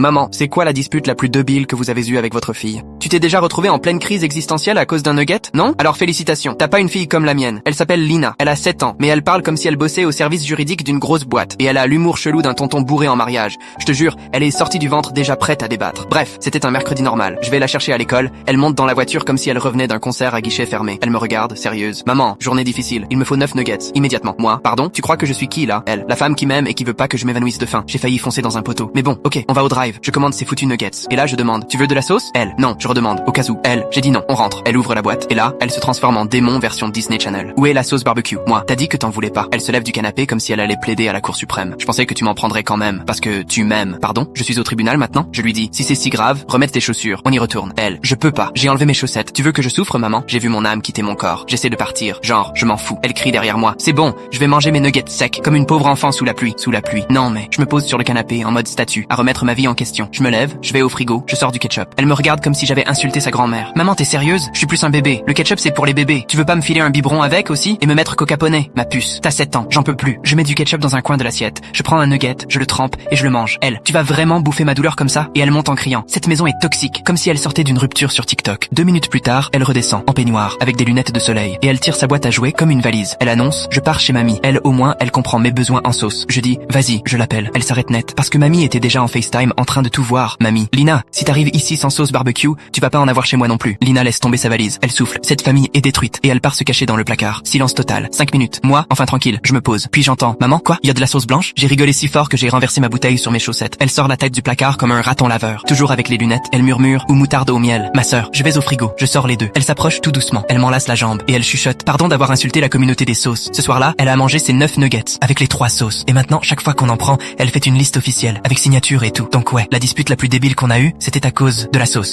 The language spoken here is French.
Maman, c'est quoi la dispute la plus débile que vous avez eue avec votre fille? Tu t'es déjà retrouvée en pleine crise existentielle à cause d'un nugget? Non? Alors félicitations. T'as pas une fille comme la mienne. Elle s'appelle Lina. Elle a 7 ans, mais elle parle comme si elle bossait au service juridique d'une grosse boîte. Et elle a l'humour chelou d'un tonton bourré en mariage. Je te jure, elle est sortie du ventre déjà prête à débattre. Bref, c'était un mercredi normal. Je vais la chercher à l'école. Elle monte dans la voiture comme si elle revenait d'un concert à guichet fermé. Elle me regarde, sérieuse. Maman, journée difficile. Il me faut 9 nuggets. Immédiatement. Moi, pardon? Tu crois que je suis qui là? Elle, la femme qui m'aime et qui veut pas que je m'évanouisse de faim. J'ai failli foncer dans un poteau. Mais bon, ok, on va au drive. Je commande ces foutus nuggets. Et là, je demande, tu veux de la sauce? Elle, non, je redemande, au cas où. Elle, j'ai dit non, on rentre. Elle ouvre la boîte. Et là, elle se transforme en démon version Disney Channel. Où est la sauce barbecue? Moi, t'as dit que t'en voulais pas. Elle se lève du canapé comme si elle allait plaider à la Cour suprême. Je pensais que tu m'en prendrais quand même, parce que tu m'aimes. Pardon? Je suis au tribunal maintenant? Je lui dis, si c'est si grave, remets tes chaussures. On y retourne. Elle, je peux pas. J'ai enlevé mes chaussettes. Tu veux que je souffre, maman? J'ai vu mon âme quitter mon corps. J'essaie de partir. Genre, je m'en fous. Elle crie derrière moi. C'est bon, je vais manger mes nuggets secs, comme une pauvre enfant sous la pluie. Sous la pluie. Non mais, je me pose sur le canapé en mode statue, à remettre ma vie en question. Je me lève, je vais au frigo, je sors du ketchup. Elle me regarde comme si j'avais insulté sa grand-mère. Maman, t'es sérieuse? Je suis plus un bébé. Le ketchup c'est pour les bébés. Tu veux pas me filer un biberon avec aussi? Et me mettre coca poney? Ma puce. T'as 7 ans. J'en peux plus. Je mets du ketchup dans un coin de l'assiette. Je prends un nugget, je le trempe et je le mange. Elle, tu vas vraiment bouffer ma douleur comme ça? Et elle monte en criant. Cette maison est toxique. Comme si elle sortait d'une rupture sur TikTok. 2 minutes plus tard, elle redescend, en peignoir, avec des lunettes de soleil. Et elle tire sa boîte à jouets comme une valise. Elle annonce, je pars chez mamie. Elle, au moins, elle comprend mes besoins en sauce. Je dis, vas-y, je l'appelle. Elle s'arrête net. Parce que mamie était déjà en FaceTime en train de tout voir. Mamie, Lina, si t'arrives ici sans sauce barbecue, tu vas pas en avoir chez moi non plus. Lina laisse tomber sa valise. Elle souffle. Cette famille est détruite. Et elle part se cacher dans le placard. Silence total. 5 minutes. Moi, enfin tranquille, je me pose. Puis j'entends, maman, quoi? Y a de la sauce blanche? J'ai rigolé si fort que j'ai renversé ma bouteille sur mes chaussettes. Elle sort la tête du placard comme un raton laveur. Toujours avec les lunettes, elle murmure, ou moutarde au miel. Ma sœur, je vais au frigo. Je sors les deux. Elle s'approche tout doucement. Elle m'enlace la jambe. Et elle chuchote, pardon d'avoir insulté la communauté des sauces. Ce soir-là, elle a mangé ses 9 nuggets. Avec les 3 sauces. Et maintenant, chaque fois qu'on en prend, elle fait une liste officielle. Avec signature et tout. Donc ouais, la dispute la plus débile qu'on a eue, c'était à cause de la sauce.